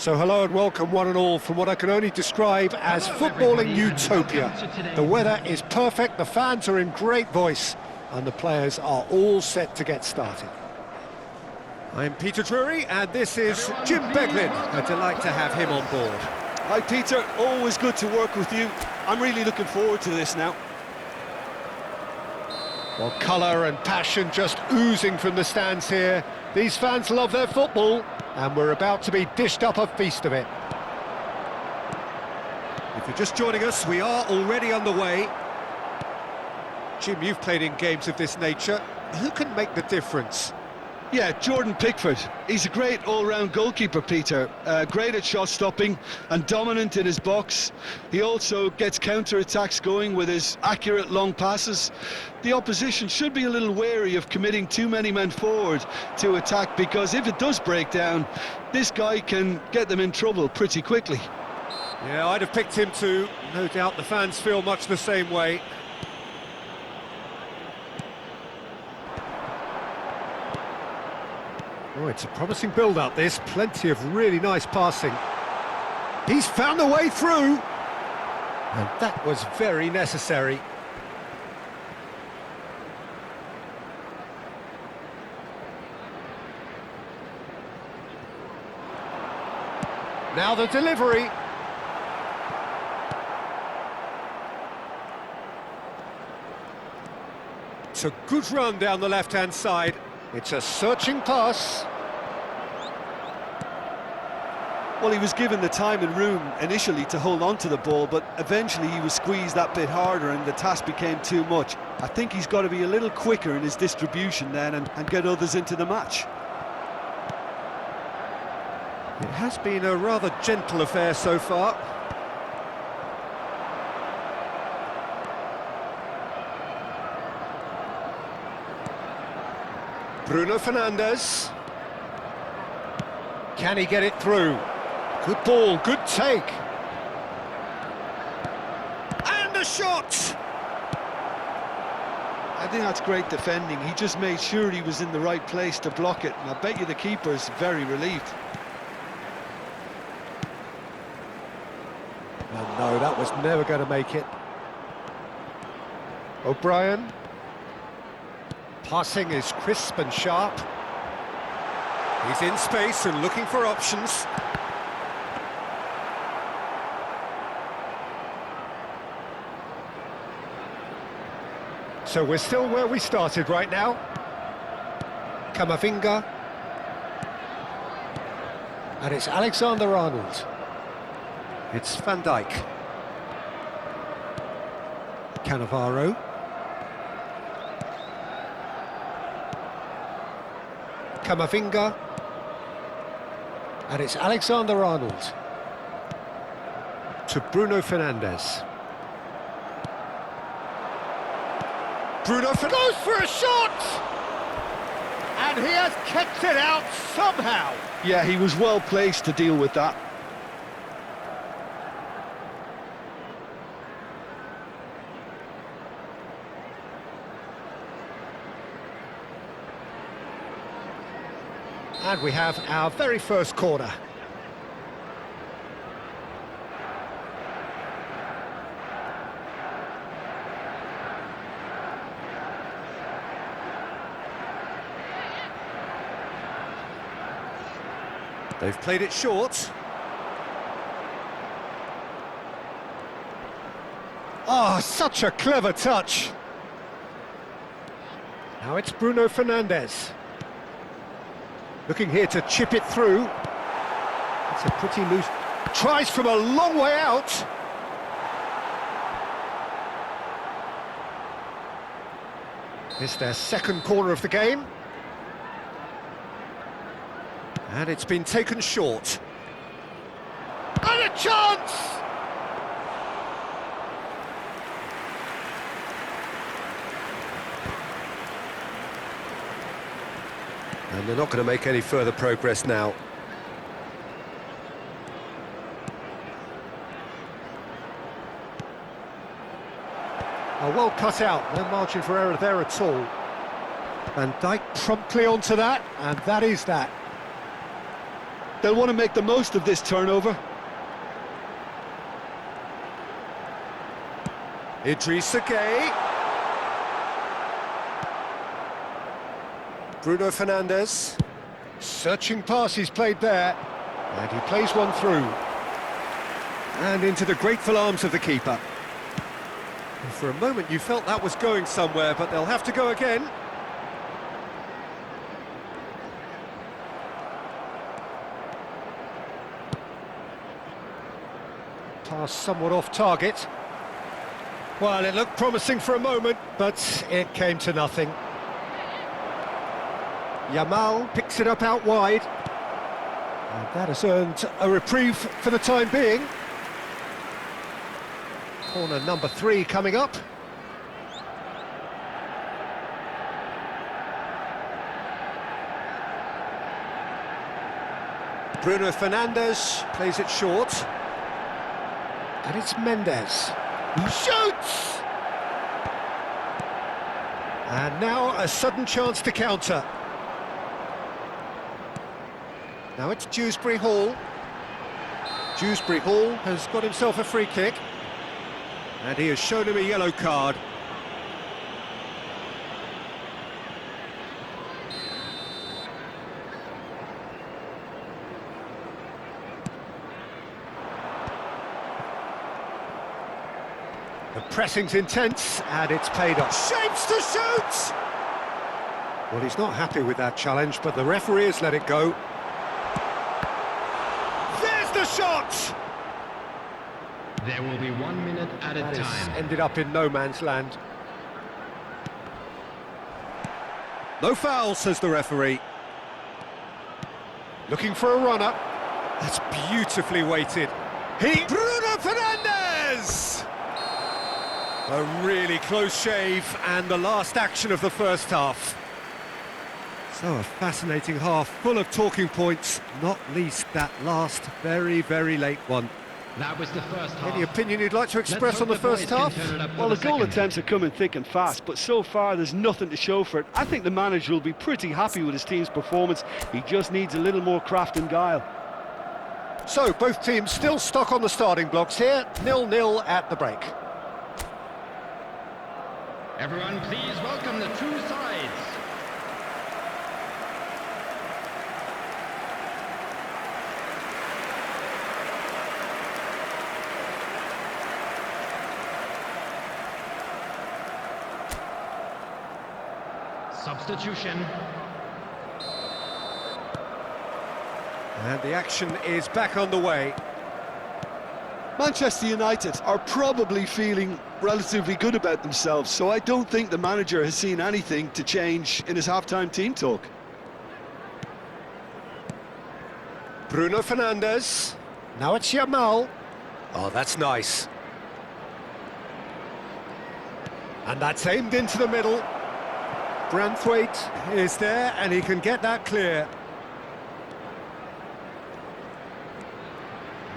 So hello and welcome one and all from what I can only describe as footballing utopia. The weather is perfect, the fans are in great voice, and the players are all set to get started. I'm Peter Drury, and this is Jim Beglin. A delight to have him on board. Hi Peter, always good to work with you. I'm really looking forward to this now. Well, colour and passion just oozing from the stands here. These fans love their football, and we're about to be dished up a feast of it. If you're just joining us, we are already underway. Jim, you've played in games of this nature. Who can make the difference? Yeah, Jordan Pickford. He's a great all-round goalkeeper, Peter. Great at shot stopping and dominant in his box. He also gets counter-attacks going with his accurate long passes. The opposition should be a little wary of committing too many men forward to attack, because if it does break down, this guy can get them in trouble pretty quickly. Yeah, I'd have picked him too. No doubt the fans feel much the same way. Oh, it's a promising build-up, this. Plenty of really nice passing. He's found a way through. And that was very necessary. Now the delivery. It's a good run down the left-hand side. It's a searching pass. Well, he was given the time and room initially to hold on to the ball, but eventually he was squeezed that bit harder and the task became too much. I think he's got to be a little quicker in his distribution then and get others into the match. It has been a rather gentle affair so far. Bruno Fernandes. Can he get it through? Good ball, good take. And a shot! I think that's great defending. He just made sure he was in the right place to block it, and I bet you the keeper's very relieved. Oh no, that was never going to make it. O'Brien. Passing is crisp and sharp. He's in space and looking for options. So we're still where we started right now. Camavinga. And it's Alexander-Arnold. It's Van Dijk. Cannavaro. Camavinga, and it's Alexander-Arnold to Bruno Fernandes. Bruno goes for a shot, and he has kept it out somehow. Yeah, he was well placed to deal with that. And we have our very first corner. They've played it short. Oh, such a clever touch. Now it's Bruno Fernandes. Looking here to chip it through. It's a pretty loose... Tries from a long way out. It's their second corner of the game. And it's been taken short. And a chance! And they're not going to make any further progress now. Oh, well cut out, no margin for error there at all. Van Dijk promptly onto that, and that is that. They'll want to make the most of this turnover. Idrissa Gueye. Bruno Fernandes. Searching pass he's played there. And he plays one through. And into the grateful arms of the keeper. And for a moment you felt that was going somewhere, but they'll have to go again. Pass somewhat off target. Well, it looked promising for a moment, but it came to nothing. Yamal picks it up out wide. And that has earned a reprieve for the time being. Corner number 3 coming up. Bruno Fernandes plays it short. And it's Mendes who shoots! And now a sudden chance to counter. Now it's Dewsbury Hall. Dewsbury Hall has got himself a free kick. And he has shown him a yellow card. The pressing's intense, and it's paid off. Shapes to shoot! Well, he's not happy with that challenge, but the referee has let it go. There's the shot! There will be 1 minute at a time. Ended up in no man's land. No foul, says the referee. Looking for a runner. That's beautifully weighted. Bruno Fernandes! A really close shave, and the last action of the first half. So a fascinating half, full of talking points, not least that last very, very late one. That was the first half. Any opinion you'd like to express on the first half? Well, the goal attempts are coming thick and fast, but so far there's nothing to show for it. I think the manager will be pretty happy with his team's performance. He just needs a little more craft and guile. So, both teams still stuck on the starting blocks here, 0-0 at the break. Everyone, please welcome the two sides. Substitution. And the action is back on the way. Manchester United are probably feeling relatively good about themselves, so I don't think the manager has seen anything to change in his half-time team talk. Bruno Fernandes. Now it's Yamal. Oh, that's nice. And that's aimed into the middle. Branthwaite is there, and he can get that clear.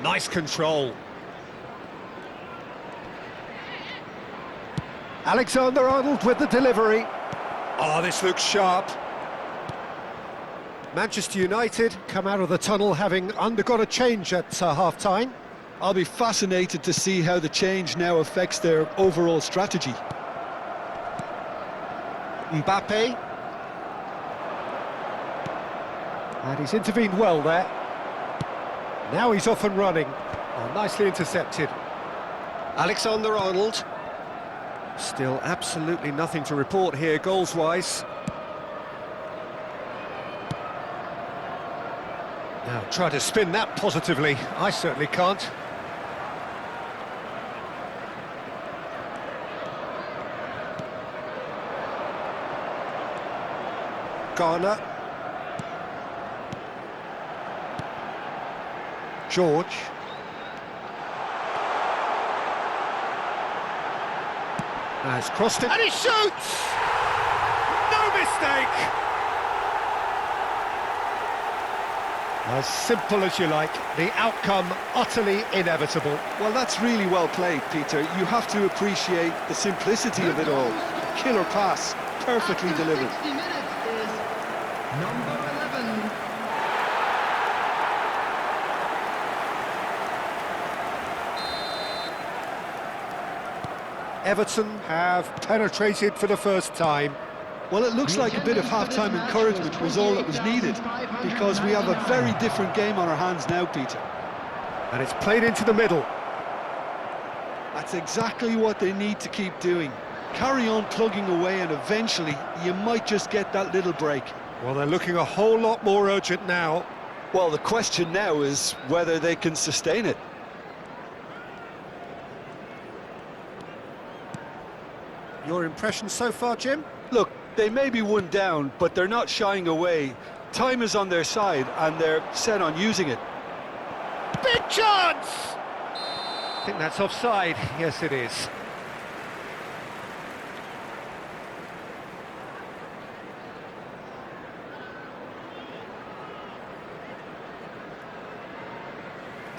Nice control. Alexander-Arnold with the delivery. Oh, this looks sharp. Manchester United come out of the tunnel having undergone a change at half-time. I'll be fascinated to see how the change now affects their overall strategy. Mbappe. And he's intervened well there. Now he's off and running. Oh, nicely intercepted. Alexander-Arnold. Still absolutely nothing to report here, goals-wise. Now, try to spin that positively. I certainly can't. Garner. George. Has crossed it, and he shoots! No mistake! As simple as you like, the outcome utterly inevitable. Well, that's really well played, Peter. You have to appreciate the simplicity of it all. Killer pass, perfectly delivered. 60 minutes is number 11. Everton have penetrated for the first time. Well, it looks like a bit of half-time encouragement was all that was needed, because we have a very different game on our hands now, Peter. And it's played into the middle. That's exactly what they need to keep doing. Carry on plugging away, and eventually you might just get that little break. Well, they're looking a whole lot more urgent now. Well, the question now is whether they can sustain it. Your impression so far, Jim? Look, they may be one down, but they're not shying away. Time is on their side, and they're set on using it. Big chance! I think that's offside. Yes, it is.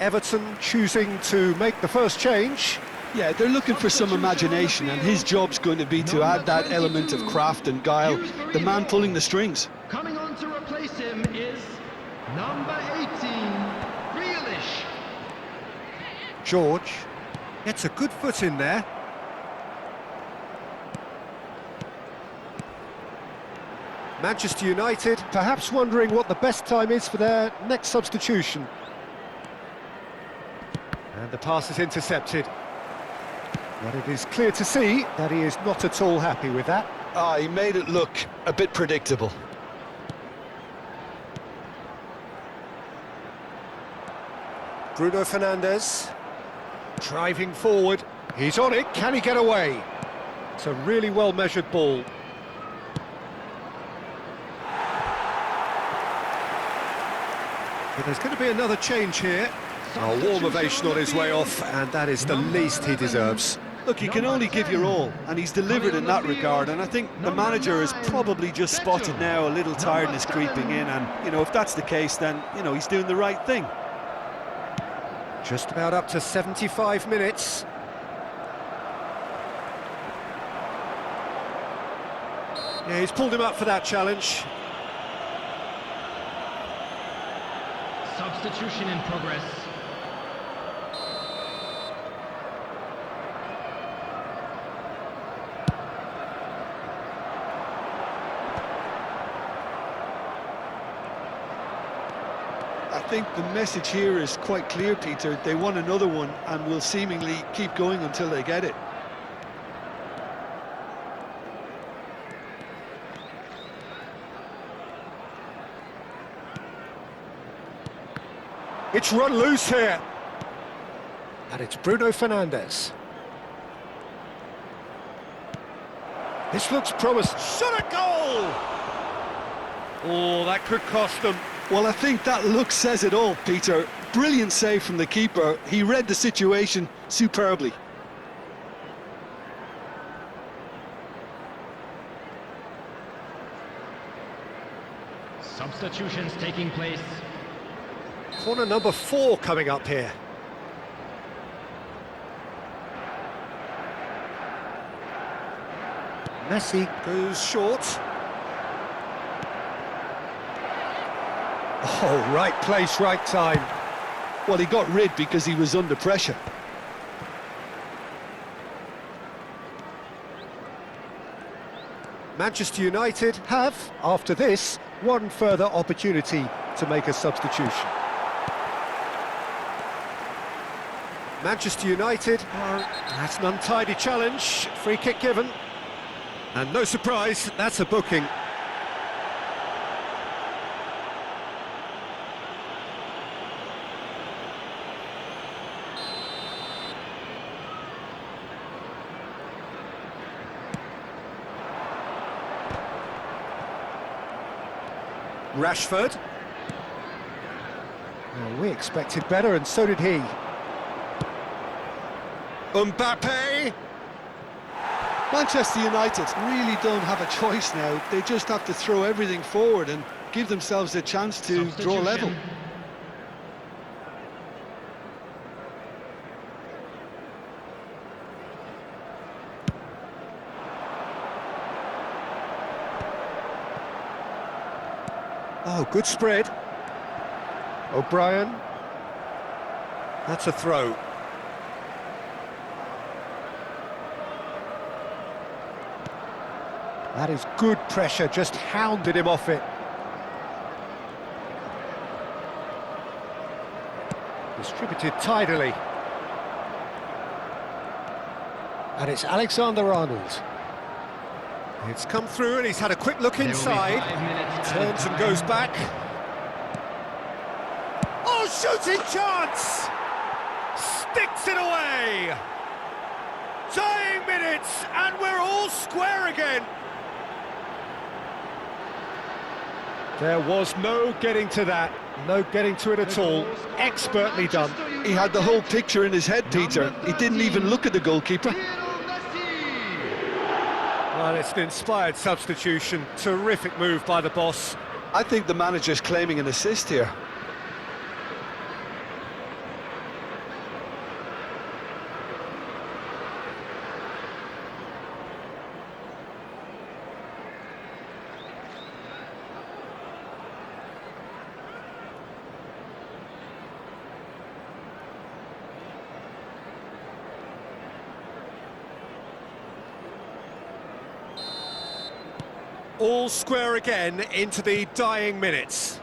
Everton choosing to make the first change. Yeah, they're looking for some imagination, and his job's going to be to add that element of craft and guile, the man pulling the strings. Coming on to replace him is number 18, Grealish. George gets a good foot in there. Manchester United perhaps wondering what the best time is for their next substitution. And the pass is intercepted. But it is clear to see that he is not at all happy with that. He made it look a bit predictable. Bruno Fernandes driving forward. He's on it. Can he get away? It's a really well-measured ball. But there's going to be another change here. A warm ovation on his way off, and that is the least he deserves. Look, you can only give your all, and he's delivered in that regard, and I think the manager has probably just spotted now a little tiredness creeping in, and, you know, if that's the case, then, you know, he's doing the right thing. Just about up to 75 minutes. Yeah, he's pulled him up for that challenge. Substitution in progress. I think the message here is quite clear, Peter. They want another one and will seemingly keep going until they get it. It's run loose here. And it's Bruno Fernandes. This looks promising. Shot a goal! Oh, that could cost them. Well, I think that look says it all, Peter. Brilliant save from the keeper. He read the situation superbly. Substitutions taking place. Corner number 4 coming up here. Messi goes short. Oh, right place, right time. Well, he got rid because he was under pressure. Manchester United have, after this, one further opportunity to make a substitution. Manchester United, that's an untidy challenge, free kick given. And no surprise, that's a booking. Rashford. Well, we expected better, and so did he. Mbappe. Manchester United really don't have a choice now. They just have to throw everything forward and give themselves a chance to draw level. Oh, good spread. O'Brien. That's a throw. That is good pressure, just hounded him off it. Distributed tidily. And it's Alexander-Arnold. It's come through and he's had a quick look inside. Turns and goes back. Oh, shooting chance! Sticks it away! Dying minutes, and we're all square again. There was no getting to that, no getting to it at all. Expertly done. He had the whole picture in his head, Peter. He didn't even look at the goalkeeper. Well, it's an inspired substitution. Terrific move by the boss. I think the manager's claiming an assist here. All square again into the dying minutes.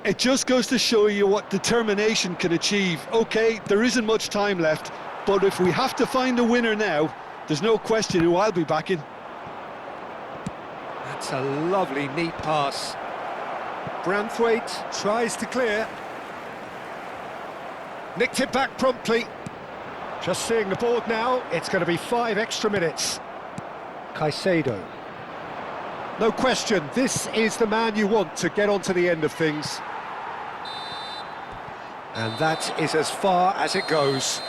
It just goes to show you what determination can achieve. OK, there isn't much time left, but if we have to find a winner now, there's no question who I'll be backing. That's a lovely, neat pass. Branthwaite tries to clear. Nicked it back promptly. Just seeing the board now, it's going to be 5 extra minutes. Caicedo. No question, this is the man you want to get onto the end of things. And that is as far as it goes.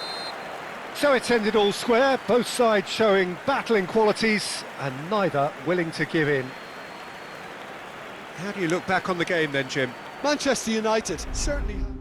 So it's ended all square, both sides showing battling qualities and neither willing to give in. How do you look back on the game then, Jim? Manchester United certainly...